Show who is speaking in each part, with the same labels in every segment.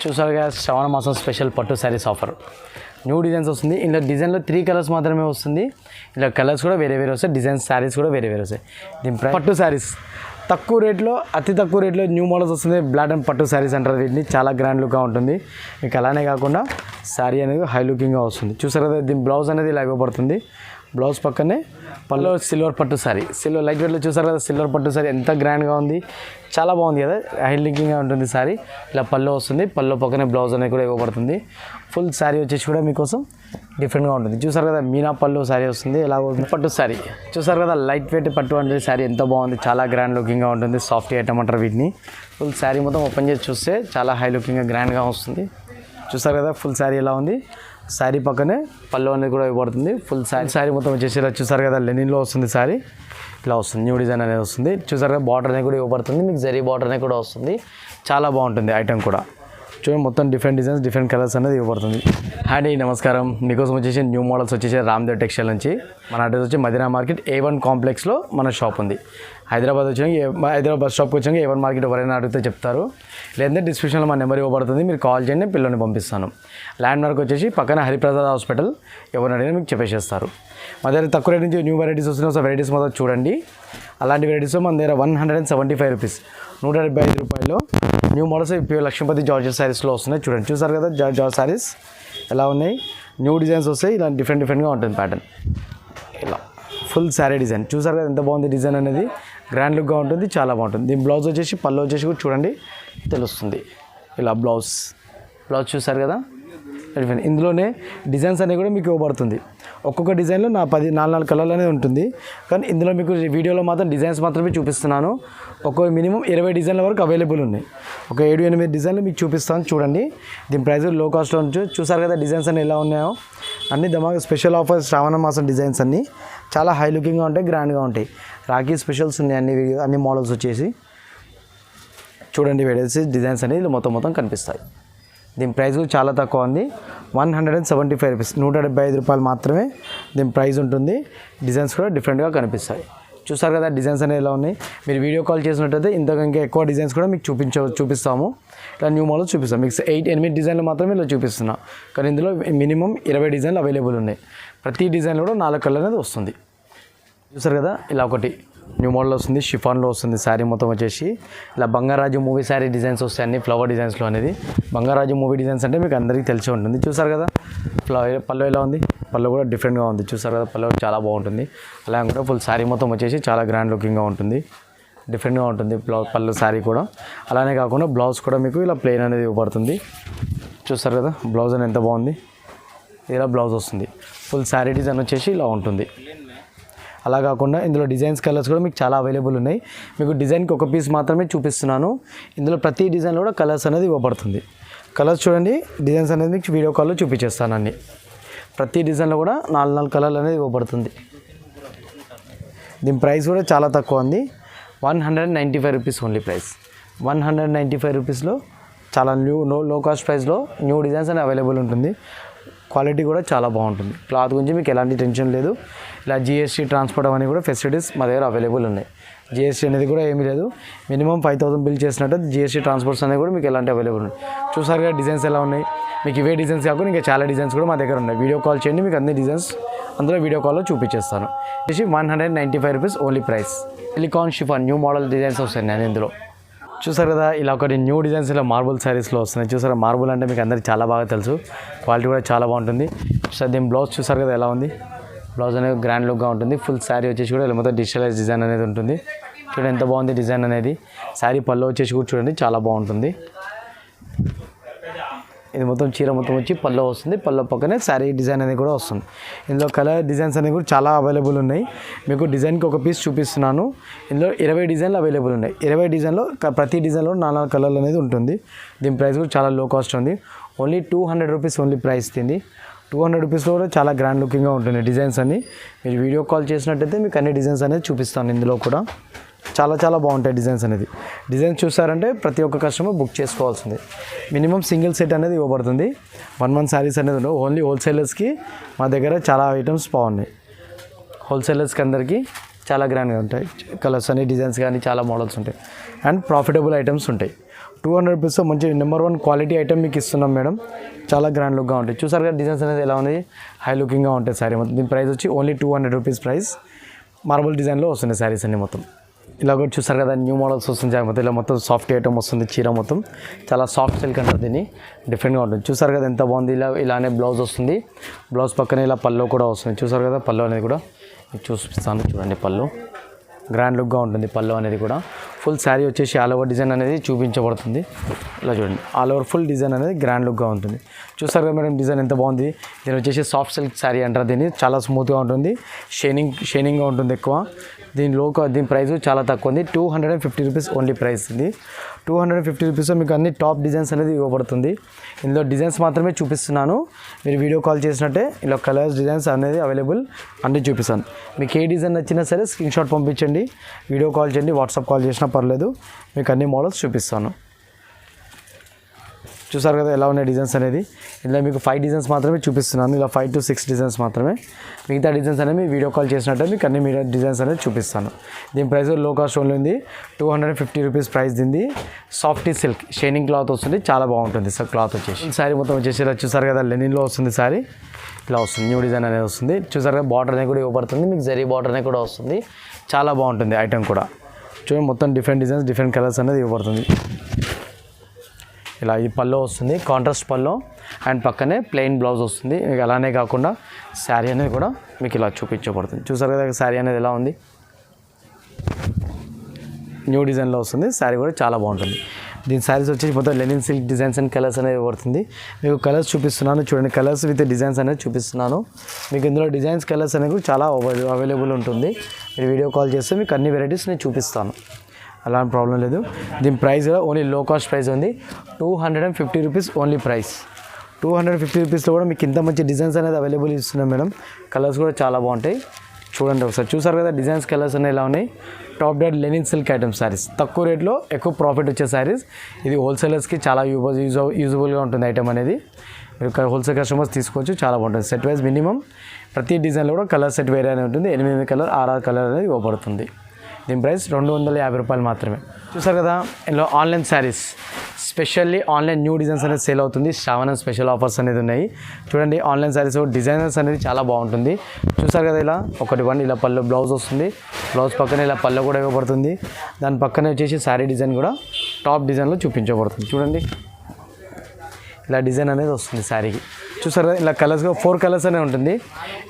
Speaker 1: చూసారు కదా శ్రావణ మాసం స్పెషల్ పట్టు శారీస్ ఆఫర్ న్యూ డిజైన్స్ వస్తుంది. ఇందులో డిజైన్లో 3 కలర్స్ మాత్రమే వస్తుంది. ఇలా కలర్స్ కూడా వేరే వేరే వస్తాయి, డిజైన్స్ శారీస్ కూడా వేరే వేరే వస్తాయి. దీని పట్టు శారీస్ తక్కువ రేట్లో, అతి తక్కువ రేట్లో న్యూ మోడల్స్ వస్తుంది. బ్లాక్ అండ్ పట్టు శారీస్ అంటారు వీటిని. చాలా గ్రాండ్ లుక్గా ఉంటుంది. మీకు అలానే కాకుండా శారీ అనేది హై లుకింగ్గా వస్తుంది. చూసారు కదా దీని బ్లౌజ్ అనేది ఇలా ఇవ్వబడుతుంది. బ్లౌజ్ పక్కనే పళ్ళు సిల్వర్ పట్టు శారీ, సిల్వర్ లైట్ వెయిట్లో చూసారు కదా సిల్వర్ పట్టు శారీ ఎంత గ్రాండ్గా ఉంది, చాలా బాగుంది కదా, హై లుకింగ్గా ఉంటుంది శారీ. ఇలా పళ్ళు వస్తుంది, పళ్ళు పక్కనే బ్లౌజ్ అనేది కూడా ఇవ్వబడుతుంది. ఫుల్ శారీ వచ్చేసి కూడా మీకోసం డిఫరెంట్గా ఉంటుంది. చూసారు కదా మీనా పళ్ళు శారీ వస్తుంది. ఇలా పట్టు శారీ చూసారు కదా లైట్ వెయిట్ పట్టు అంటే శారీ ఎంత బాగుంది, చాలా గ్రాండ్ లుకింగ్గా ఉంటుంది. సాఫ్ట్ ఐటమ్ అంటారు వీటిని. ఫుల్ శారీ మొత్తం ఓపెన్ చేసి చూస్తే చాలా హై లుకింగ్గా గ్రాండ్గా వస్తుంది. చూసారు కదా ఫుల్ శారీ ఎలా ఉంది. శారీ పక్కనే పళ్ళు అనేది కూడా ఇవ్వబడుతుంది. ఫుల్ శారీ మొత్తం వచ్చేసి ఇలా చూసారు కదా లెనిన్లో వస్తుంది శారీ. ఇలా వస్తుంది, న్యూ డిజైన్ అనేది వస్తుంది. చూసారు కదా బార్డర్ అనేది కూడా ఇవ్వబడుతుంది. మీకు జరీ బార్డర్ అనేది కూడా వస్తుంది. చాలా బాగుంటుంది ఐటమ్ కూడా. చూడండి మొత్తం డిఫరెంట్ డిజైన్స్, డిఫరెంట్ కలర్స్ అనేది ఇవ్వబడుతుంది. అండి నమస్కారం, మీకోసం వచ్చేసి న్యూ మోడల్స్ వచ్చేసి రామ్దేవ్ టెక్స్టైల్ నుంచి. మన అడ్రస్ వచ్చి మదీనా మార్కెట్ A1 కాంప్లెక్స్లో మన షాప్ ఉంది. హైదరాబాద్ బస్ స్టాప్కి వచ్చాక A1 మార్కెట్ ఎవరైనా అడిగితే చెప్తారు. లేదంటే డిస్క్రిప్షన్లో మా నెంబర్ ఇవ్వబడుతుంది, మీరు కాల్ చేయండి, పిల్లల్ని పంపిస్తాను. ల్యాండ్ మార్క్ వచ్చేసి పక్కన హరిప్రసాద్ హాస్పిటల్, ఎవరిని అడిగినా మీకు చెప్పేసేస్తారు. మా దగ్గర తక్కువ రేట్ నుంచి న్యూ వెరైటీస్ వస్తున్నాయి. సో వెరైటీస్ మొత్తం చూడండి. అలాంటి వెరైటీస్ మన దగ్గర 175 రూపీస్, 175 రూపాయలు new models pure Lakshmipati georgette శారీస్లో వస్తున్నాయి. చూడండి చూసారు కదా జార్జ్ శారీస్ ఎలా ఉన్నాయి, న్యూ డిజైన్స్ వస్తాయి. ఇలా డిఫరెంట్గా ఉంటుంది ప్యాటర్న్. ఇలా ఫుల్ శారీ డిజైన్ చూసారు కదా ఎంత బాగుంది డిజైన్ అనేది, గ్రాండ్ లుక్గా ఉంటుంది, చాలా బాగుంటుంది. దీని బ్లౌజ్ వచ్చేసి పళ్ళు వచ్చేసి కూడా చూడండి తెలుస్తుంది. ఇలా బ్లౌజ్ చూసారు కదా. ఇందులోనే డిజైన్స్ అనేవి కూడా మీకు ఇవ్వబడుతుంది. ఒక్కొక్క డిజైన్లో 4 కలర్లు అనేది ఉంటుంది. కానీ ఇందులో మీకు వీడియోలో మాత్రం డిజైన్స్ మాత్రమే చూపిస్తున్నాను. మినిమం 20 డిజైన్ల వరకు అవైలబుల్ ఉన్నాయి. ఒక 7-8 డిజైన్లు మీకు చూపిస్తాను చూడండి. దీని ప్రైస్ లో కాస్ట్లో చూసారు కదా డిజైన్స్ అన్ని ఎలా ఉన్నాయో. అన్ని దమాగా స్పెషల్ ఆఫర్ శ్రావణ మాసం డిజైన్స్ అన్నీ చాలా హై లుకింగ్గా ఉంటాయి, గ్రాండ్గా ఉంటాయి. రాఖీ స్పెషల్స్ ఉన్నాయి అన్ని మోడల్స్ వచ్చేసి. చూడండి వెరైటీస్ డిజైన్స్ అనేది మొత్తం కనిపిస్తాయి. దీని ప్రైస్ చాలా తక్కువ ఉంది, 175 రూపీస్, 175 రూపాయలు మాత్రమే దీని ప్రైస్ ఉంటుంది. డిజైన్స్ కూడా డిఫరెంట్గా కనిపిస్తాయి. చూసారు కదా డిజైన్స్ అనేవి ఎలా ఉన్నాయి. మీరు వీడియో కాల్ చేసినట్టయితే ఇంకా ఎక్కువ డిజైన్స్ కూడా మీకు చూపిస్తాము. ఇలా న్యూ మోడల్స్ చూపిస్తాం. మీకు 8 డిజైన్లు మాత్రమే ఇలా చూపిస్తున్నాం. కానీ ఇందులో మినిమం 20 డిజైన్లు అవైలబుల్ ఉన్నాయి. ప్రతి డిజైన్లో కూడా 4 కలర్ అనేది వస్తుంది. చూసారు కదా ఇలా ఒకటి న్యూ మోడల్ వస్తుంది, షిఫాన్లో వస్తుంది. శారీ మొత్తం వచ్చేసి ఇలా బంగారాజు మూవీ శారీ డిజైన్స్ వస్తాయి, అన్ని ఫ్లవర్ డిజైన్స్లో అనేది. బంగారాజు మూవీ డిజైన్స్ అంటే మీకు అందరికీ తెలిసి ఉంటుంది. చూసారు కదా పళ్ళు ఎలా ఉంది, పళ్ళు కూడా డిఫరెంట్గా ఉంది. చూసారు కదా పళ్ళు చాలా బాగుంటుంది. అలాగే కూడా ఫుల్ శారీ మొత్తం వచ్చేసి చాలా గ్రాండ్ లుకింగ్గా ఉంటుంది, డిఫరెంట్గా ఉంటుంది పళ్ళు శారీ కూడా. అలానే కాకుండా బ్లౌజ్ కూడా మీకు ఇలా ప్లెయిన్ అనేది ఇవ్వబడుతుంది. చూసారు కదా బ్లౌజ్ అనేది ఎంత బాగుంది, ఇలా బ్లౌజ్ వస్తుంది. ఫుల్ శారీ డిజైన్ వచ్చేసి ఇలా ఉంటుంది. అలా కాకుండా ఇందులో డిజైన్స్ కలర్స్ కూడా మీకు చాలా అవైలబుల్ ఉన్నాయి. మీకు డిజైన్కి ఒక పీస్ మాత్రమే చూపిస్తున్నాను. ఇందులో ప్రతి డిజైన్లో కూడా కలర్స్ అనేది ఇవ్వబడుతుంది. కలర్స్ చూడండి, డిజైన్స్ అనేది మీకు వీడియో కాల్లో చూపించేస్తాను అన్ని. ప్రతి డిజైన్లో కూడా 4 కలర్లు అనేది ఇవ్వబడుతుంది. దీని ప్రైస్ కూడా చాలా తక్కువ ఉంది, 195 రూపీస్ ఓన్లీ ప్రైస్. 195 రూపీస్లో చాలా లో కాస్ట్ ప్రైస్లో న్యూ డిజైన్స్ అనేది అవైలబుల్ ఉంటుంది. క్వాలిటీ కూడా చాలా బాగుంటుంది. క్లాత్ గురించి మీకు ఎలాంటి టెన్షన్ లేదు. ఇలా GST ట్రాన్స్పోర్ట్ అవన్నీ కూడా ఫెసిలిటీస్ మా దగ్గర అవైలబుల్ ఉన్నాయి. GST అనేది కూడా ఏమీ లేదు. మినిమం 5,000 బిల్ చేసినట్టు GST ట్రాన్స్పోర్ట్స్ అనేవి కూడా మీకు ఎలాంటి అవైలబుల్ ఉన్నాయి. చూసారు కదా డిజైన్స్ ఎలా ఉన్నాయి. మీకు ఇవే డిజైన్స్ కాకుండా ఇంకా చాలా డిజైన్స్ కూడా మా దగ్గర ఉన్నాయి. వీడియో కాల్ చేయండి, మీకు అన్ని డిజైన్స్ అందులో వీడియో కాల్లో చూపించేస్తాను. 195 rupees only price. Silicon chiffon new model designs వస్తాయి నేను ఇందులో. చూసారు కదా ఇలా ఒకటి న్యూ డిజైన్స్ ఇలా మార్బుల్ శారీస్లో వస్తున్నాయి. చూసారా మార్బుల్ అంటే మీకు అందరికీ చాలా బాగా తెలుసు, క్వాలిటీ కూడా చాలా బాగుంటుంది. సో దీని బ్లౌజ్ చూసారు కదా ఎలా ఉంది. బ్లౌజ్ అనేది గ్రాండ్ లుక్గా ఉంటుంది. ఫుల్ శారీ వచ్చేసి కూడా ఇలా మొత్తం డిజిటలైజ్ డిజైన్ అనేది ఉంటుంది. చూడండి ఎంత బాగుంది డిజైన్ అనేది. శారీ పళ్ళు వచ్చేసి కూడా చూడండి చాలా బాగుంటుంది. ఇది మొత్తం చీర మొత్తం వచ్చి పళ్ళు వస్తుంది, పళ్ళు పక్కనే శారీ డిజైన్ అనేది కూడా వస్తుంది. ఇందులో కలర్ డిజైన్స్ అనేవి కూడా చాలా అవైలబుల్ ఉన్నాయి. మీకు డిజైన్కి ఒక పీస్ చూపిస్తున్నాను. ఇందులో 20 డిజైన్లు అవైలబుల్ ఉన్నాయి. 20 డిజైన్లో ప్రతి డిజైన్లో 4 కలర్లు అనేది ఉంటుంది. దీని ప్రైస్ కూడా చాలా లో కాస్ట్ ఉంది, ఓన్లీ 200 రూపీస్ ఓన్లీ ప్రైస్ తింది. 200 రూపీస్లో కూడా చాలా గ్రాండ్ లుకింగ్గా ఉంటుంది డిజైన్స్ అన్ని. మీరు వీడియో కాల్ చేసినట్టయితే మీకు అన్ని డిజైన్స్ అనేది చూపిస్తాను. ఇందులో కూడా చాలా బాగుంటాయి డిజైన్స్ అనేది. డిజైన్స్ చూసారంటే ప్రతి ఒక్క కస్టమర్ బుక్ చేసుకోవాల్సింది. మినిమం సింగిల్ సెట్ అనేది ఇవ్వబడుతుంది. 1 month శారీస్ అనేది ఉండవు. ఓన్లీ హోల్సేలర్స్కి మా దగ్గర చాలా ఐటమ్స్ బాగున్నాయి. హోల్సేలర్స్కి అందరికీ చాలా గ్రాండ్గా ఉంటాయి. కలర్స్ అని డిజైన్స్ కానీ చాలా మోడల్స్ ఉంటాయి. అండ్ ప్రాఫిటబుల్ ఐటమ్స్ ఉంటాయి. 200 రూపీస్ మంచి నెంబర్ 1 క్వాలిటీ ఐటమ్ మీకు ఇస్తున్నాం మేడం. చాలా గ్రాండ్ లుక్గా ఉంటాయి. చూసారు కదా డిజైన్స్ అనేది ఎలా ఉంది, హై లుకింగ్గా ఉంటాయి శారీ మొత్తం. దీని ప్రైస్ వచ్చి ఓన్లీ 200 రూపీస్ ప్రైస్. మార్బుల్ డిజైన్లో వస్తుంది శారీస్ అన్ని మొత్తం. ఇలా కూడా చూసారు కదా న్యూ మోడల్స్ వస్తుంది మొత్తం. ఇలా మొత్తం సాఫ్ట్ ఐటమ్ వస్తుంది. చీర మొత్తం చాలా సాఫ్ట్ సిల్క్ అంటారు దీన్ని, డిఫరెంట్గా ఉంటుంది. చూసారు కదా ఎంత బాగుంది. ఇలానే బ్లౌజ్ వస్తుంది. బ్లౌజ్ పక్కన ఇలా పళ్ళు కూడా వస్తుంది. చూసారు కదా పళ్ళు అనేది కూడా చూపిస్తాను చూడండి. పళ్ళు గ్రాండ్ లుక్గా ఉంటుంది. పళ్ళు అనేది కూడా ఫుల్ శారీ వచ్చేసి ఆల్ ఓవర్ డిజైన్ అనేది చూపించబడుతుంది. ఇలా చూడండి ఆల్ ఓవర్ ఫుల్ డిజైన్ అనేది గ్రాండ్ లుక్గా ఉంటుంది. చూసారు కదా మేడం డిజైన్ ఎంత బాగుంది. దీని వచ్చేసి సాఫ్ట్ సిల్క్ శారీ అంటారు దీన్ని. చాలా స్మూత్గా ఉంటుంది. షైనింగ్గా ఉంటుంది ఎక్కువ. దీని ప్రైస్ చాలా తక్కువ ఉంది. 250 రూపీస్ ఓన్లీ ప్రైస్ ఇది. 250 రూపీస్ మీకు అన్ని టాప్ డిజైన్స్ అనేది ఇవ్వబడుతుంది. ఇందులో డిజైన్స్ మాత్రమే చూపిస్తున్నాను. మీరు వీడియో కాల్ చేసినట్టే ఇలా కలర్స్ డిజైన్స్ అనేది అవైలబుల్ అన్నీ చూపిస్తాను. మీకు ఏ డిజైన్ నచ్చినా సరే స్క్రీన్ షాట్ పంపించండి, వీడియో కాల్ చేయండి, వాట్సాప్ కాల్ చేసినా పర్లేదు. మీకు అన్ని మోడల్స్ చూపిస్తాను. చూసారు కదా ఎలా ఉన్నాయి డిజైన్స్ అనేది. ఇలా మీకు 5 డిజైన్స్ మాత్రమే చూపిస్తున్నాను. ఇలా 5 to 6 డిజైన్స్ మాత్రమే. మిగతా డిజైన్స్ అనేవి వీడియో కాల్ చేసినట్టే మీకు అన్ని డిజైన్స్ అనేది చూపిస్తాను. దీని ప్రైస్ లో కాస్ట్ ఓన్లీ ఉంది. 250 రూపీస్ ప్రైస్ దీనిది. సాఫ్ట్ సిల్క్ షైనింగ్ క్లాత్ వస్తుంది. చాలా బాగుంటుంది సార్ క్లాత్ వచ్చేసి. శారీ మొత్తం వచ్చేసి చూసారు కదా లెనిన్లో వస్తుంది శారీ. ఇలా వస్తుంది న్యూ డిజైన్ అనేది వస్తుంది. చూసారు కదా బార్డర్ అనేది కూడా ఇవ్వబడుతుంది. మీకు జరీ బార్డర్ అనేది కూడా వస్తుంది. చాలా బాగుంటుంది ఐటమ్ కూడా. చూడండి మొత్తం డిఫరెంట్ డిజైన్స్ డిఫరెంట్ కలర్స్ అనేది ఇవ్వబడుతుంది. ఇలా ఈ పల్లో వస్తుంది కాంట్రాస్ట్ పల్లో అండ్ పక్కనే ప్లెయిన్ బ్లౌజ్ వస్తుంది. మీకు అలానే కాకుండా శారీ అనేది కూడా మీకు ఇలా చూపించబడుతుంది. చూసారు కదా శారీ అనేది ఎలా ఉంది, న్యూ డిజైన్లో వస్తుంది. శారీ కూడా చాలా బాగుంటుంది. దీని శారీస్ వచ్చేసి మొత్తం Lenin silk designs and colours అనేది పడుతుంది. మీకు కలర్స్ చూపిస్తున్నాను చూడండి. కలర్స్ విత్ డిజైన్స్ అనేది చూపిస్తున్నాను. మీకు ఇందులో డిజైన్స్ కలర్స్ అనేవి చాలా అవైలబుల్ ఉంటుంది. మీరు వీడియో కాల్ చేస్తే మీకు అన్ని వెరైటీస్ నేను చూపిస్తాను. అలాంటి ప్రాబ్లం లేదు. దీని ప్రైస్ ఓన్లీ లో కాస్ట్ ప్రైస్ ఉంది. 250 రూపీస్ ఓన్లీ ప్రైస్. 250 రూపీస్లో కూడా మీకు ఇంత మంచి డిజైన్స్ అనేది అవైలబుల్ ఇస్తున్నాం మేడం. కలర్స్ కూడా చాలా బాగుంటాయి. చూడండి ఒకసారి. చూసారు కదా డిజైన్స్ కలర్స్ అనేవి ఎలా ఉన్నాయి. Top date Lenin silk item saris. తక్కువ రేట్లో ఎక్కువ ప్రాఫిట్ వచ్చే శారీస్. ఇది హోల్సేలర్స్కి చాలా యూజబుల్గా ఉంటుంది ఐటమ్ అనేది. మీరు హోల్సేల్ కస్టమర్స్ తీసుకోవచ్చు. చాలా బాగుంటుంది. సెట్ వైజ్ మినిమం ప్రతి డిజైన్లో కూడా కలర్ సెట్ వేరే అనేది ఉంటుంది. 8 కలర్ 6 కలర్ అనేది ఇవ్వబడుతుంది. దీని ప్రైస్ 250 రూపాయలు మాత్రమే. చూసారు కదా ఇందులో online saris specially online new designs అనేది సేల్ అవుతుంది. శ్రావణం స్పెషల్ ఆఫర్స్ అనేది ఉన్నాయి. చూడండి ఆన్లైన్ శారీస్ డిజైనర్స్ అనేది చాలా బాగుంటుంది. చూసారు కదా ఇలా ఇలా పళ్ళు బ్లౌజ్ వస్తుంది. బ్లౌజ్ పక్కన ఇలా పళ్ళు కూడా ఇవ్వబడుతుంది. దాని పక్కనే వచ్చేసి శారీ డిజైన్ కూడా టాప్ డిజైన్లో చూపించబడుతుంది. చూడండి ఇలా డిజైన్ అనేది వస్తుంది శారీకి. చూసారు ఇలా కలర్స్గా 4 కలర్స్ అనేది ఉంటుంది.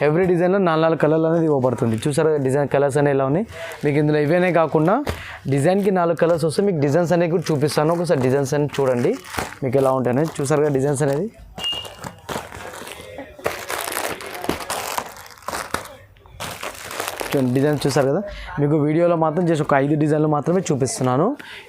Speaker 1: ఎవ్రీ డిజైన్లో 4 కలర్లు అనేది ఇవ్వబడుతుంది. చూసారు డిజైన్ కలర్స్ అనేవి ఎలా ఉన్నాయి. మీకు ఇందులో ఇవేనే కాకుండా డిజైన్కి 4 కలర్స్ వస్తే మీకు డిజైన్స్ అనేవి కూడా చూపిస్తాను. ఒకసారి డిజైన్స్ అనేది చూడండి మీకు ఎలా ఉంటాయని. చూసారు కదా డిజైన్స్ అనేది డిజైన్స్ చూసారు కదా. మీకు వీడియోలో మాత్రం జస్ట్ ఒక 5 డిజైన్లు మాత్రమే చూపిస్తున్నాను.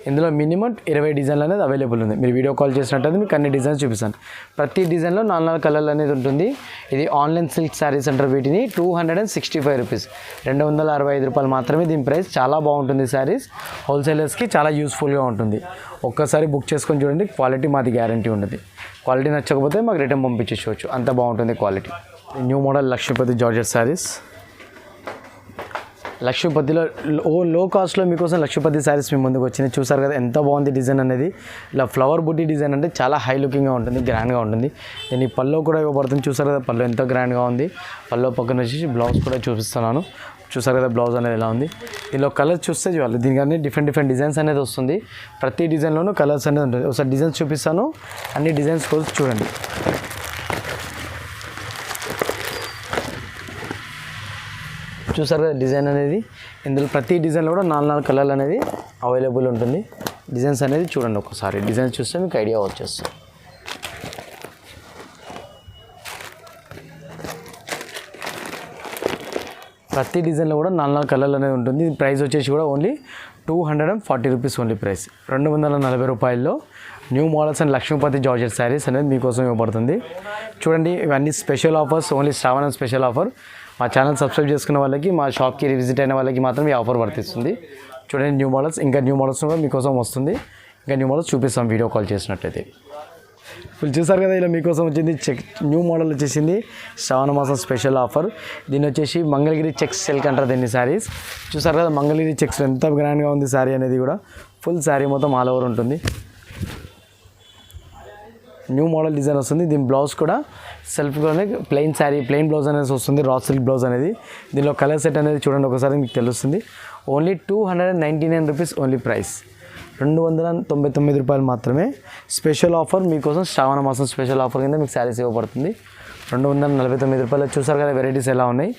Speaker 1: ఇందులో మినిమం 20 డిజైన్లు అనేది అవైలబుల్ ఉంది. మీరు వీడియో కాల్ చేసినట్టయితే మీకు అన్ని డిజైన్స్ చూపిస్తాను. ప్రతి డిజైన్లో 4 కలర్లు అనేది ఉంటుంది. ఇది ఆన్లైన్ సిల్క్ శారీస్ అంటారు వీటిని. 265 రూపీస్ 265 రూపాయలు మాత్రమే దీని ప్రైస్. చాలా బాగుంటుంది శారీస్. హోల్సేలర్స్కి చాలా యూస్ఫుల్గా ఉంటుంది. ఒక్కసారి బుక్ చేసుకొని చూడండి. క్వాలిటీ మాది గ్యారంటీ ఉంటుంది. క్వాలిటీ నచ్చకపోతే మాకు రిటర్న్ పంపించేసుకోవచ్చు. అంత బాగుంటుంది quality. New model Lakshmipati georgette saris. లక్ష్మీపతిలో లో కాస్ట్లో మీకోసం లక్ష్మీపతి శారీస్ మీ ముందుకు వచ్చినాయి. చూసారు కదా ఎంత బాగుంది డిజైన్ అనేది. ఇలా ఫ్లవర్ బుట్టి డిజైన్ అంటే చాలా హై లుకింగ్గా ఉంటుంది, గ్రాండ్గా ఉంటుంది. దీని పల్లో కూడా ఇవ్వబడుతుంది. చూసారు కదా పల్లో ఎంత గ్రాండ్గా ఉంది. పల్లో పక్కన వచ్చేసి బ్లౌజ్ కూడా చూపిస్తున్నాను. చూసారు కదా బ్లౌజ్ అనేది ఎలా ఉంది. దీనిలో కలర్స్ చూస్తే చూడాలి. దీనికి అన్ని డిఫరెంట్ డిజైన్స్ అనేది వస్తుంది. ప్రతి డిజైన్లోనూ కలర్స్ అనేది ఉంటుంది. ఒకసారి డిజైన్స్ చూపిస్తాను. అన్ని డిజైన్స్ కోసం చూడండి. చూసారు కదా డిజైన్ అనేది. ఇందులో ప్రతి డిజైన్లో కూడా 4 కలర్లు అనేది అవైలబుల్ ఉంటుంది. డిజైన్స్ అనేది చూడండి ఒకసారి. డిజైన్స్ చూస్తే మీకు ఐడియా వచ్చేస్తుంది. ప్రతి డిజైన్లో కూడా 4 కలర్లు అనేది ఉంటుంది. ప్రైస్ వచ్చేసి కూడా ఓన్లీ 240 రూపీస్ ఓన్లీ ప్రైస్. 240 రూపాయల్లో new models and Lakshmipati georgette saris అనేది మీకోసం ఇవ్వబడుతుంది. చూడండి ఇవన్నీ స్పెషల్ ఆఫర్స్. ఓన్లీ శ్రావణం స్పెషల్ ఆఫర్. మా ఛానల్ సబ్స్క్రైబ్ చేసుకున్న వాళ్ళకి, మా షాప్కి విజిట్ అయిన వాళ్ళకి మాత్రం ఈ ఆఫర్ వర్తిస్తుంది. చూడండి న్యూ మోడల్స్, ఇంకా న్యూ మోడల్స్ కూడా మీకోసం వస్తుంది. ఇంకా న్యూ మోడల్స్ చూపిస్తాం వీడియో కాల్ చేసినట్టయితే. ఇప్పుడు చూసారు కదా ఇలా మీకోసం వచ్చింది న్యూ మోడల్ వచ్చేసింది. శ్రావణ మాసం స్పెషల్ ఆఫర్. దీన్ని వచ్చేసి మంగళగిరి చెక్స్ సిల్క్ అంటారు దీన్ని శారీస్. చూసారు కదా మంగళగిరి చెక్స్ ఎంత గ్రాండ్గా ఉంది శారీ అనేది కూడా. ఫుల్ శారీ మొత్తం ఆల్ ఓవర్ ఉంటుంది. న్యూ మోడల్ డిజైన్ వస్తుంది. దీని బ్లౌజ్ కూడా సెల్ఫ్లోనే ప్లెయిన్ బ్లౌజ్ అనేది వస్తుంది, రా సిల్క్ బ్లౌజ్ అనేది. దీనిలో కలర్ సెట్ అనేది చూడండి ఒకసారి మీకు తెలుస్తుంది. ఓన్లీ 299 రూపీస్ ఓన్లీ ప్రైస్, 299 రూపాయలు మాత్రమే. స్పెషల్ ఆఫర్ మీకోసం శ్రావణ మాసం స్పెషల్ ఆఫర్ కింద మీకు శారీస్ ఇవ్వబడుతుంది. 249 రూపాయలు. చూసారు కదా వెరైటీస్ ఎలా ఉన్నాయి,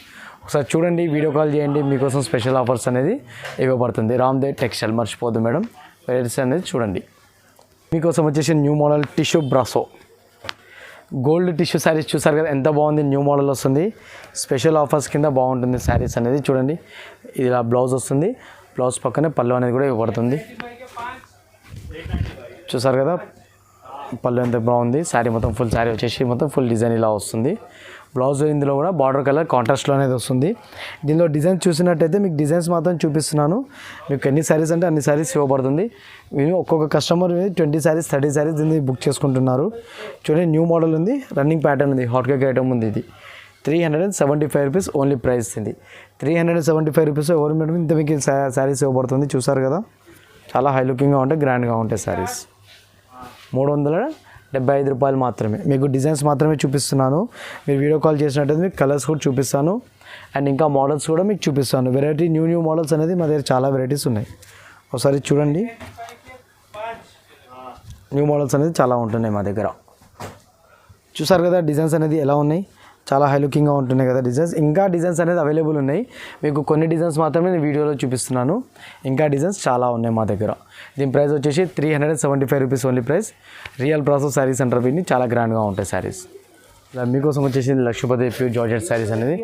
Speaker 1: ఒకసారి చూడండి, వీడియో కాల్ చేయండి, మీకోసం స్పెషల్ ఆఫర్స్ అనేది ఇవ్వబడుతుంది. రామ్దే టెక్స్టైల్ మర్చిపోద్దు మేడం, వెరైటీస్ అనేది చూడండి. మీకోసం వచ్చేసి new model tissue brasso gold tissue saris చూసారు కదా ఎంత బాగుంది, న్యూ మోడల్ వస్తుంది. స్పెషల్ ఆఫర్స్ కింద బాగుంటుంది శారీస్ అనేది చూడండి. ఇలా బ్లౌజ్ వస్తుంది, బ్లౌజ్ పక్కనే పళ్ళు అనేది కూడా ఇవ్వబడుతుంది. చూసారు కదా పళ్ళు ఎంత బాగుంది. శారీ మొత్తం ఫుల్ శారీ వచ్చేసి మొత్తం ఫుల్ డిజైన్ ఇలా వస్తుంది. బ్లౌజ్ ఇందులో కూడా బార్డర్ కలర్ కాంట్రాస్ట్లో అనేది వస్తుంది. దీనిలో డిజైన్స్ చూసినట్టయితే మీకు డిజైన్స్ మాత్రం చూపిస్తున్నాను. మీకు ఎన్ని శారీస్ అంటే అన్ని శారీస్ ఇవ్వబడుతుంది. మీరు ఒక్కొక్క కస్టమర్ 20 శారీస్ 30 శారీస్ దీన్ని బుక్ చేసుకుంటున్నారు. చూడండి న్యూ మోడల్ ఉంది, రన్నింగ్ ప్యాటర్న్ ఉంది, హాట్ కేక్ ఐటమ్ ఉంది. ఇది 375 రూపీస్ ఓన్లీ ప్రైస్. ఇది 375 రూపీస్ ఎవరు మేడం ఇంత మీకు శారీస్ ఇవ్వబడుతుంది. చూసారు కదా చాలా హై లుకింగ్గా ఉంటాయి, గ్రాండ్గా ఉంటాయి శారీస్. 375 రూపాయలు మాత్రమే. మీకు డిజైన్స్ మాత్రమే చూపిస్తున్నాను. మీరు వీడియో కాల్ చేసినట్టయితే మీకు కలర్స్ కూడా చూపిస్తాను అండ్ ఇంకా మోడల్స్ కూడా మీకు చూపిస్తాను. వెరైటీ న్యూ మోడల్స్ అనేది మా దగ్గర చాలా వెరైటీస్ ఉన్నాయి. ఒకసారి చూడండి, న్యూ మోడల్స్ అనేది చాలా ఉంటున్నాయి మా దగ్గర. చూసారు కదా డిజైన్స్ అనేది ఎలా ఉన్నాయి, చాలా హై లుకింగ్గా ఉంటున్నాయి కదా డిజైన్స్. ఇంకా డిజైన్స్ అనేది అవైలబుల్ ఉన్నాయి. మీకు కొన్ని డిజైన్స్ మాత్రమే నేను వీడియోలో చూపిస్తున్నాను, ఇంకా డిజైన్స్ చాలా ఉన్నాయి మా దగ్గర. దీని ప్రైస్ వచ్చేసి 375 rupees only price. Real process saris అంటారు వీటిని, చాలా గ్రాండ్గా ఉంటాయి శారీస్. ఇలా మీకోసం వచ్చేసి లక్ష్మీపతి ప్యూర్ జార్జెట్ శారీస్ అనేది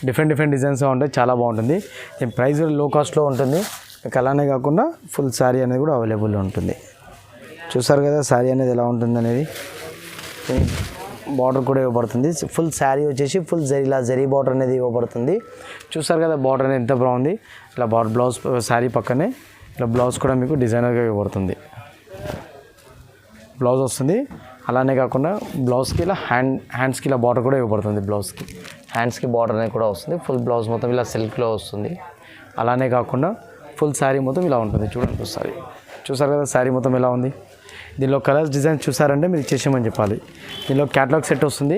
Speaker 1: డిఫరెంట్ డిజైన్స్గా ఉంటాయి, చాలా బాగుంటుంది. దీని ప్రైస్ లో కాస్ట్లో ఉంటుంది. మీకు అలానే కాకుండా ఫుల్ శారీ అనేది కూడా అవైలబుల్ ఉంటుంది. చూసారు కదా శారీ అనేది ఎలా ఉంటుంది అనేది. బార్డర్ కూడా ఇవ్వబడుతుంది. ఫుల్ శారీ వచ్చేసి ఫుల్ ఇలా జరీ బార్డర్ అనేది ఇవ్వబడుతుంది. చూసారు కదా బార్డర్ అనేది ఎంత బాగుంది. ఇలా బ్లౌజ్ శారీ పక్కనే ఇలా బ్లౌజ్ కూడా మీకు డిజైనర్గా ఇవ్వబడుతుంది. బ్లౌజ్ వస్తుంది. అలానే కాకుండా బ్లౌజ్కి ఇలా హ్యాండ్స్కి ఇలా బార్డర్ కూడా ఇవ్వబడుతుంది. బ్లౌజ్కి హ్యాండ్స్కి బార్డర్ అనేది కూడా వస్తుంది. ఫుల్ బ్లౌజ్ మొత్తం ఇలా సిల్క్లో వస్తుంది. అలానే కాకుండా ఫుల్ శారీ మొత్తం ఇలా ఉంటుంది. చూడండి ఒకసారి. చూసారు కదా శారీ మొత్తం ఎలా ఉంది. దీనిలో కలర్స్ డిజైన్స్ చూసారంటే మీరు ఇచ్చేసామని చెప్పాలి. దీనిలో క్యాటలాగ్ సెట్ వస్తుంది.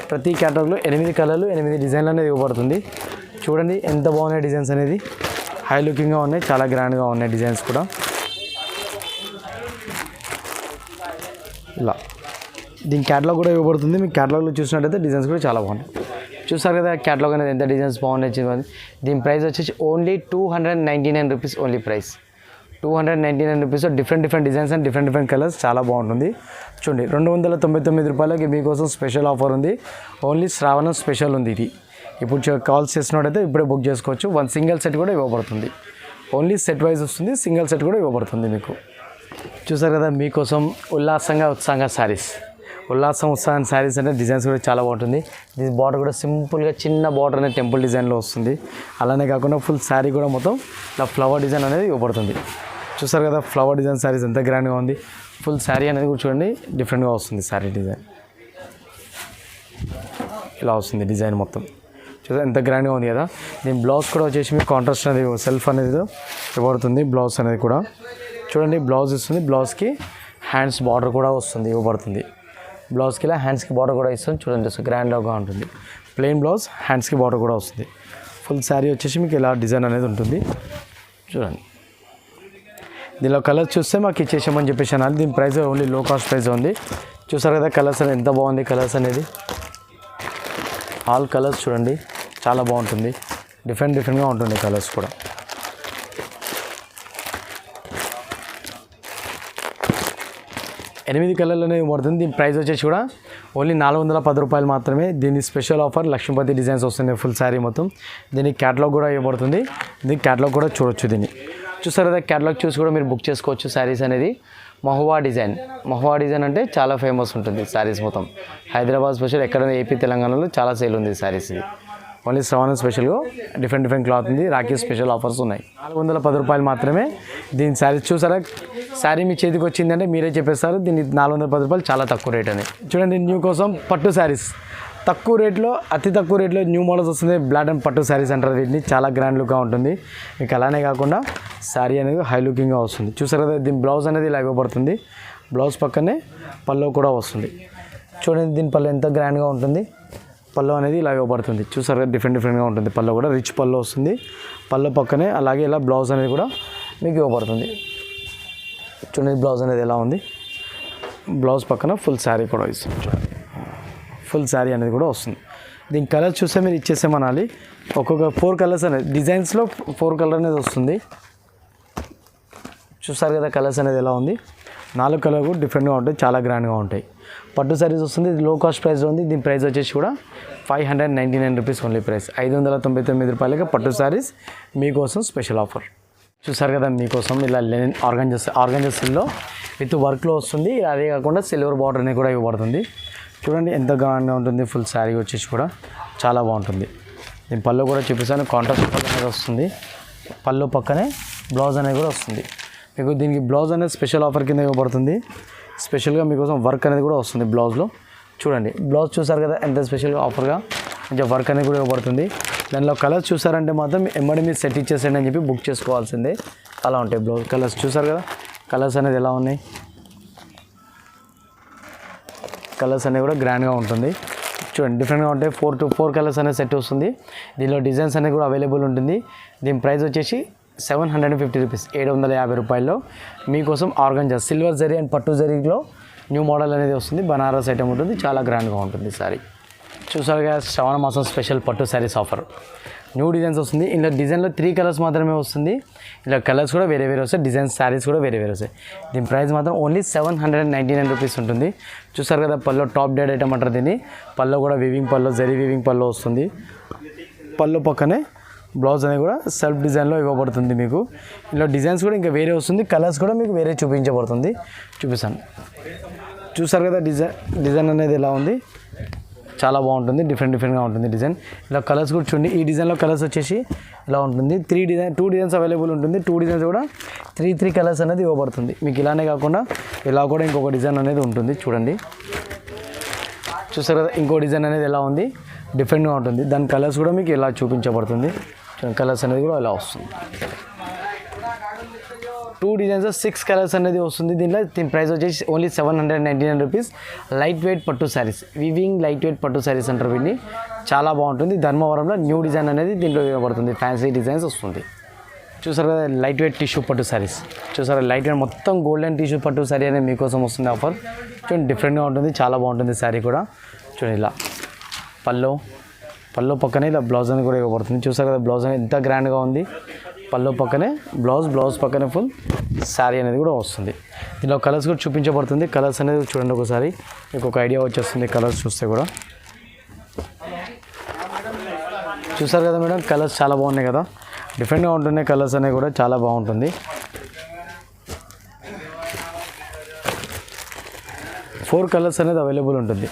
Speaker 1: ప్రతి క్యాటలాగ్లో 8 కలర్లు 8 డిజైన్లు అనేది ఇవ్వబడుతుంది. చూడండి ఎంత బాగున్నాయి డిజైన్స్ అనేది, హై లుకింగ్గా ఉన్నాయి, చాలా గ్రాండ్గా ఉన్నాయి డిజైన్స్ కూడా. ఇలా దీని క్యాటలాగ్ కూడా ఇవ్వబడుతుంది. మీకు క్యాటలాగ్లో చూసినట్టయితే డిజైన్స్ కూడా చాలా బాగున్నాయి. చూసారు కదా క్యాటలాగ్ అనేది ఎంత డిజైన్స్ బాగున్నాయి. దీని ప్రైస్ వచ్చేసి only 299 rupees only price. 299 rupees. Different designs and different colours, చాలా బాగుంటుంది. చూడండి 299 రూపాయలకి మీకోసం స్పెషల్ ఆఫర్ ఉంది. ఓన్లీ శ్రావణం స్పెషల్ ఉంది ఇది. ఇప్పుడు కాల్స్ చేసినట్టయితే ఇప్పుడే బుక్ చేసుకోవచ్చు. 1 సింగిల్ సెట్ కూడా ఇవ్వబడుతుంది. ఓన్లీ సెట్ వైజ్ వస్తుంది, సింగిల్ సెట్ కూడా ఇవ్వబడుతుంది మీకు. చూసారు కదా మీకోసం ఉత్సాహంగా శారీస్. ఉత్సాహం శారీస్ అంటే డిజైన్స్ కూడా చాలా బాగుంటుంది. దీని బార్డర్ కూడా సింపుల్గా చిన్న బార్డర్ అనేది టెంపుల్ డిజైన్లో వస్తుంది. అలానే కాకుండా ఫుల్ శారీ కూడా మొత్తం ఇలా ఫ్లవర్ డిజైన్ అనేది ఇవ్వబడుతుంది. చూసారు కదా ఫ్లవర్ డిజైన్ శారీస్ ఎంత గ్రాండ్గా ఉంది. ఫుల్ శారీ అనేది కూడా చూడండి డిఫరెంట్గా వస్తుంది. శారీ డిజైన్ ఇలా వస్తుంది. డిజైన్ మొత్తం చూసారు ఎంత గ్రాండ్గా ఉంది కదా. దీని బ్లౌజ్ కూడా వచ్చేసి మీకు కాంట్రాస్ట్ అనేది సెల్ఫ్ అనేది ఇవ్వబడుతుంది. బ్లౌజ్ అనేది కూడా చూడండి బ్లౌజ్ ఇస్తుంది. బ్లౌజ్కి హ్యాండ్స్ బార్డర్ కూడా వస్తుంది, ఇవ్వబడుతుంది. బ్లౌజ్కి ఇలా హ్యాండ్స్కి బార్డర్ కూడా ఇస్తుంది. చూడండి గ్రాండ్గా ఉంటుంది. ప్లెయిన్ బ్లౌజ్, హ్యాండ్స్కి బార్డర్ కూడా వస్తుంది. ఫుల్ శారీ వచ్చేసి మీకు ఇలా డిజైన్ అనేది ఉంటుంది. చూడండి దీనిలో కలర్స్ చూస్తే మాకు ఇచ్చేసామని చెప్పేసి అనాలి. దీని ప్రైస్ ఓన్లీ లో కాస్ట్ ప్రైస్ ఉంది. చూసారు కదా కలర్స్ అనేది ఎంత బాగుంది. కలర్స్ అనేది ఆల్ కలర్స్ చూడండి చాలా బాగుంటుంది. డిఫరెంట్గా ఉంటుంది కలర్స్ కూడా. ఎనిమిది కలర్లోనే పడుతుంది. దీని ప్రైస్ వచ్చేసి కూడా ఓన్లీ 410 రూపాయలు మాత్రమే. దీని స్పెషల్ ఆఫర్ లక్ష్మీపతి డిజైన్స్ వస్తుంది ఫుల్ శారీ మొత్తం. దీనికి క్యాటలాగ్ కూడా ఇవ్వబడుతుంది. దీనికి క్యాటలాగ్ కూడా చూడొచ్చు. దీన్ని చూసారు కదా క్యాటలాగ్ చూసి కూడా మీరు బుక్ చేసుకోవచ్చు శారీస్ అనేది. మహువా డిజైన్ అంటే చాలా ఫేమస్ ఉంటుంది శారీస్ మొత్తం. హైదరాబాద్ స్పెషల్, ఎక్కడైనా ఏపీ తెలంగాణలో చాలా సేల్ ఉంది శారీస్. ఇది ఓన్లీ శ్రావణ స్పెషల్గా డిఫరెంట్ క్లాత్ ఉంది. రాఖీ స్పెషల్ ఆఫర్స్ ఉన్నాయి. 410 రూపాయలు మాత్రమే. దీని శారీ చూసారా, శారీ మీ చేతికి వచ్చిందంటే మీరే చెప్పేస్తారు. దీన్ని 410 రూపాయలు చాలా తక్కువ రేట్ అని. చూడండి న్యూ కోసం పట్టు శారీస్ తక్కువ రేట్లో, అతి తక్కువ రేట్లో న్యూ మోడల్స్ వస్తుంది. బ్లాక్ అండ్ పట్టు శారీస్ అంటారు వీటిని. చాలా గ్రాండ్ లుక్గా ఉంటుంది. మీకు అలానే కాకుండా శారీ అనేది హై లుకింగ్గా వస్తుంది. చూసారు కదా దీని బ్లౌజ్ అనేది ఇలా ఇవ్వబడుతుంది. బ్లౌజ్ పక్కనే పళ్ళు కూడా వస్తుంది. చూడండి దీని పళ్ళు ఎంత గ్రాండ్గా ఉంటుంది. పళ్ళు అనేది ఇలా ఇవ్వబడుతుంది. చూసారు కదా డిఫరెంట్గా ఉంటుంది. పళ్ళు కూడా రిచ్ పళ్ళు వస్తుంది. పళ్ళు పక్కనే అలాగే ఇలా బ్లౌజ్ అనేది కూడా మీకు ఇవ్వబడుతుంది. చూడండి బ్లౌజ్ అనేది ఎలా ఉంది. బ్లౌజ్ పక్కన ఫుల్ శారీ కూడా ఇస్తుంది. చూడండి ఫుల్ శారీ అనేది కూడా వస్తుంది. దీని కలర్ చూస్తే మీరు ఇచ్చేసేమనాలి. ఒక్కొక్క 4 కలర్స్ అనేది డిజైన్స్లో 4 కలర్ అనేది వస్తుంది. చూసారు కదా కలర్స్ అనేది ఎలా ఉంది. 4 కలర్ కూడా డిఫరెంట్గా ఉంటాయి, చాలా గ్రాండ్గా ఉంటాయి. పట్టు శారీస్ వస్తుంది. ఇది లో కాస్ట్ ప్రైస్లో ఉంది. దీని ప్రైస్ వచ్చేసి కూడా 599 రూపీస్ ఓన్లీ ప్రైస్. 599 రూపాయలకి పట్టు శారీస్ మీకోసం స్పెషల్ ఆఫర్. చూసారు కదా మీకోసం ఇలా లెనిన్ ఆర్గంజాస్లో విత్ వర్క్లో వస్తుంది. అదే కాకుండా సిల్వర్ బార్డర్ అనేది కూడా ఇవ్వబడుతుంది. చూడండి ఎంత గ్రాండ్గా ఉంటుంది. ఫుల్ శారీ వచ్చేసి కూడా చాలా బాగుంటుంది. దీని పళ్ళు కూడా చూపిస్తాను. కాంట్రాస్ట్ పళ్ళు అనేది వస్తుంది. పళ్ళు పక్కనే బ్లౌజ్ అనేది కూడా వస్తుంది. మీకు దీనికి బ్లౌజ్ అనేది స్పెషల్ ఆఫర్ కింద ఇవ్వబడుతుంది. స్పెషల్గా మీకోసం వర్క్ అనేది కూడా వస్తుంది బ్లౌజ్లో. చూడండి బ్లౌజ్ చూసారు కదా ఎంత స్పెషల్గా ఆఫర్గా కొంచెం వర్క్ అనేది కూడా ఇవ్వబడుతుంది. దానిలో కలర్స్ చూసారంటే మాత్రం ఎమ్మడి మీరు సెట్ ఇచ్చేసేయండి అని చెప్పి బుక్ చేసుకోవాల్సిందే. అలా ఉంటాయి బ్లౌజ్ కలర్స్. చూసారు కదా కలర్స్ అనేది ఎలా ఉన్నాయి. కలర్స్ అనేవి కూడా గ్రాండ్గా ఉంటుంది. చూడండి డిఫరెంట్గా ఉంటాయి. 4 కలర్స్ అనేది సెట్ వస్తుంది. దీనిలో డిజైన్స్ అనేది కూడా అవైలబుల్ ఉంటుంది. దీని ప్రైస్ వచ్చేసి 750 రూపీస్, 750 రూపాయల్లో మీకోసం ఆర్గంజా సిల్వర్ జరీ అండ్ పట్టు జరీలో న్యూ మోడల్ అనేది వస్తుంది. బనారస్ ఐటమ్ ఉంటుంది. చాలా గ్రాండ్గా ఉంటుంది సారీ. చూసారుగా శ్రావణ మాసం స్పెషల్ పట్టు శారీస్ ఆఫర్. న్యూ డిజైన్స్ వస్తుంది. ఇలా డిజైన్లో 3 కలర్స్ మాత్రమే వస్తుంది. ఇలా కలర్స్ కూడా వేరే వస్తాయి. డిజైన్స్ శారీస్ కూడా వేరే వస్తాయి. దీని ప్రైస్ మాత్రం ఓన్లీ 799 రూపీస్ ఉంటుంది. చూసారు కదా పళ్ళు టాప్ డేట్ ఐటమ్ అంటారు దీన్ని. పళ్ళు కూడా వివింగ్ పళ్ళు, జరీ వివింగ్ పళ్ళు వస్తుంది. పళ్ళు పక్కనే బ్లౌజ్ అనేది కూడా సెల్ఫ్ డిజైన్లో ఇవ్వబడుతుంది. మీకు ఇలా డిజైన్స్ కూడా ఇంకా వేరే వస్తుంది. కలర్స్ కూడా మీకు వేరే చూపించబడుతుంది. చూపిస్తాను. చూసారు కదా డిజైన్ అనేది ఎలా ఉంది. చాలా బాగుంటుంది. డిఫరెంట్గా ఉంటుంది డిజైన్. ఇలా కలర్స్ కూడా చూడండి. ఈ డిజైన్లో కలర్స్ వచ్చేసి ఇలా ఉంటుంది. 2 డిజైన్స్ అవైలబుల్ ఉంటుంది. 2 డిజైన్స్ కూడా 3 కలర్స్ అనేది ఇవ్వబడుతుంది. మీకు ఇలానే కాకుండా ఇలా కూడా ఇంకొక డిజైన్ అనేది ఉంటుంది. చూడండి చూసారు కదా ఇంకో డిజైన్ అనేది ఎలా ఉంది. డిఫరెంట్గా ఉంటుంది. దాని కలర్స్ కూడా మీకు ఇలా చూపించబడుతుంది. కలర్స్ అనేది కూడా ఇలా వస్తుంది. 2 డిజైన్స్ 6 కలర్స్ అనేది వస్తుంది. దీని ప్రైస్ వచ్చేసి ఓన్లీ 799 రూపీస్. లైట్ వెయిట్ పట్టు శారీస్, వివింగ్ లైట్ వెయిట్ పట్టు శారీస్ అంటారు వీటిని. చాలా బాగుంటుంది. ధర్మవరంలో న్యూ డిజైన్ అనేది దీంట్లో ఇవ్వబడుతుంది. ఫ్యాన్సీ డిజైన్స్ వస్తుంది. చూసారు కదా లైట్ వెయిట్ టిష్యూ పట్టు శారీస్. చూసారు లైట్ వెయిట్ మొత్తం గోల్డెన్ టిష్యూ పట్టు శారీ అనేది మీకోసం వస్తుంది ఆఫర్. చూడండి డిఫరెంట్గా ఉంటుంది. చాలా బాగుంటుంది శారీ కూడా. చూడండి ఇలా పళ్ళు పక్కనే ఇలా బ్లౌజ్ అనేది కూడా ఇవ్వబడుతుంది. చూసారు కదా బ్లౌజ్ అనేది ఎంత గ్రాండ్గా ఉంది. పళ్ళు పక్కనే బ్లౌజ్ పక్కనే ఫుల్ శారీ అనేది కూడా వస్తుంది. దీనిలో కలర్స్ కూడా చూపించబడుతుంది. కలర్స్ అనేది చూడండి ఒకసారి మీకు ఒక ఐడియా వచ్చేస్తుంది. కలర్స్ చూస్తే కూడా చూసారు కదా మేడం కలర్స్ చాలా బాగున్నాయి కదా. డిఫరెంట్గా ఉంటున్నాయి కలర్స్ అనేవి కూడా చాలా బాగుంటుంది. 4 కలర్స్ అనేది అవైలబుల్ ఉంటుంది.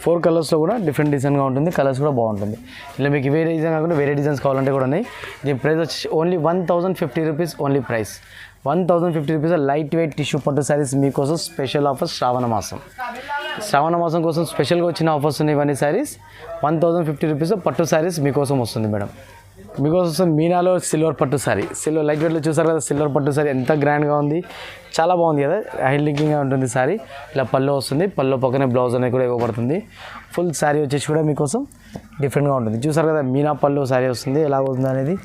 Speaker 1: 4 కలర్స్లో కూడా డిఫరెంట్ డిజైన్గా ఉంటుంది. కలర్స్ కూడా బాగుంటుంది. ఇలా మీకు వేరే డిజైన్ కాకుండా వేరే డిజైన్స్ కావాలంటే కూడా ఉన్నాయి. దీని ప్రైస్ వచ్చి only 1050 rupees only price. 1050 rupees light weight tissue పట్టు శారీస్ మీకోసం స్పెషల్ ఆఫర్. శ్రావణ మాసం కోసం స్పెషల్గా వచ్చిన ఆఫర్స్ ఉన్నాయి. ఇవన్నీ శారీస్ 1050 రూపీస్ పట్టు శారీస్ మీకోసం వస్తుంది మేడం. మీకోసం మీనాలో సిల్వర్ పట్టు శారీ. సిల్వర్ లైట్ వెయిట్లో చూసారు కదా సిల్వర్ పట్టు శారీ ఎంత గ్రాండ్గా ఉంది. చాలా బాగుంది కదా. హై లింకింగ్గా ఉంటుంది శారీ. ఇలా పళ్ళు వస్తుంది. పళ్ళు పక్కనే బ్లౌజ్ అనేది కూడా ఇవ్వబడుతుంది. ఫుల్ శారీ వచ్చేసి కూడా మీకోసం డిఫరెంట్గా ఉంటుంది. చూసారు కదా మీనా పళ్ళు శారీ వస్తుంది. ఎలా ఉంది అనేది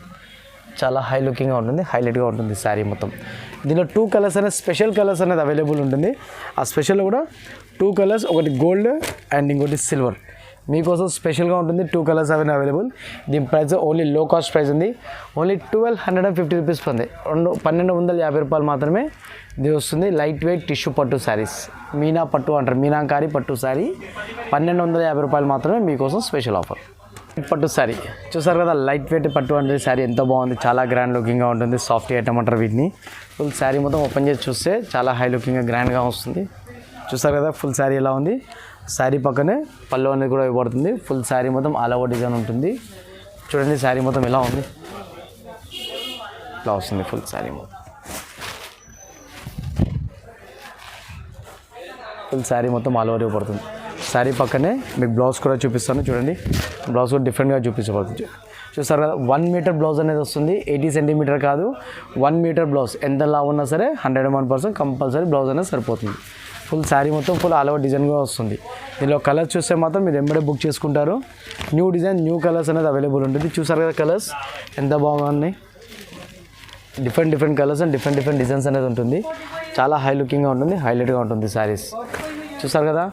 Speaker 1: చాలా హై లుకింగ్గా ఉంటుంది. హైలైట్గా ఉంటుంది శారీ మొత్తం. దీనిలో 2 కలర్స్ అనేది స్పెషల్ కలర్స్ అనేది అవైలబుల్ ఉంటుంది. ఆ స్పెషల్లో కూడా 2 కలర్స్, ఒకటి గోల్డ్ అండ్ ఇంకోటి సిల్వర్ మీకోసం స్పెషల్గా ఉంటుంది. 2 కలర్స్ అవన్నీ అవైలబుల్. దీని ప్రైస్ ఓన్లీ లో కాస్ట్ ప్రైస్ ఉంది. ఓన్లీ 1250 రూపీస్ ఉంది. 1250 రూపాయలు మాత్రమే ఇది వస్తుంది. లైట్ వెయిట్ టిష్యూ పట్టు శారీస్ మీనా పట్టు అంటారు. మీనాకారి పట్టు శారీ 1250 రూపాయలు మాత్రమే మీకోసం స్పెషల్ ఆఫర్. పట్టు శారీ చూసారు కదా లైట్ వెయిట్ పట్టు అంటే శారీ ఎంత బాగుంది. చాలా గ్రాండ్ లుకింగ్గా ఉంటుంది. సాఫ్ట్ ఐటమ్ అంటారు వీటిని. ఫుల్ శారీ మొత్తం ఓపెన్ చేసి చూస్తే చాలా హై లుకింగ్గా గ్రాండ్గా వస్తుంది. చూసారు కదా ఫుల్ శారీ ఎలా ఉంది. శారీ పక్కనే పళ్ళు అనేది కూడా ఇవ్వబడుతుంది. ఫుల్ శారీ మొత్తం ఆల్ ఓవర్ డిజైన్ ఉంటుంది. చూడండి శారీ మొత్తం ఎలా ఉంది. ఇలా వస్తుంది ఫుల్ శారీ మొత్తం. ఫుల్ శారీ మొత్తం ఆల్ ఓవర్ ఇవ్వబడుతుంది. శారీ పక్కనే మీకు బ్లౌజ్ కూడా చూపిస్తాను. చూడండి బ్లౌజ్ కూడా డిఫరెంట్గా చూపించబడుతుంది. చూసారు కదా 1 మీటర్ బ్లౌజ్ అనేది వస్తుంది. 80 సెంటీమీటర్ కాదు 1 మీటర్ బ్లౌజ్. ఎంత లావు ఉన్నా సరే 101% కంపల్సరీ బ్లౌజ్ అనేది సరిపోతుంది. ఫుల్ శారీ మొత్తం ఫుల్ ఆల్ ఓవర్ డిజైన్గా వస్తుంది. దీనిలో కలర్స్ చూస్తే మాత్రం మీరు ఎంబడే బుక్ చేసుకుంటారు. న్యూ డిజైన్ న్యూ కలర్స్ అనేది అవైలబుల్ ఉంటుంది. చూసారు కదా కలర్స్ ఎంత బాగున్నాయి. Different colours and different designs అనేది ఉంటుంది. చాలా హై లుకింగ్గా ఉంటుంది, హైలైట్గా ఉంటుంది శారీస్. చూసారు కదా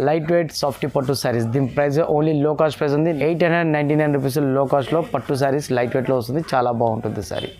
Speaker 1: లైట్ వెయిట్ సాఫ్టీ పట్టు శారీస్. దీని ప్రైస్ ఓన్లీ లో కాస్ట్ ప్రైస్ ఉంది. 899 రూపీస్ లో కాస్ట్లో పట్టు శారీస్ లైట్ వెయిట్లో వస్తుంది. చాలా బాగుంటుంది శారీ.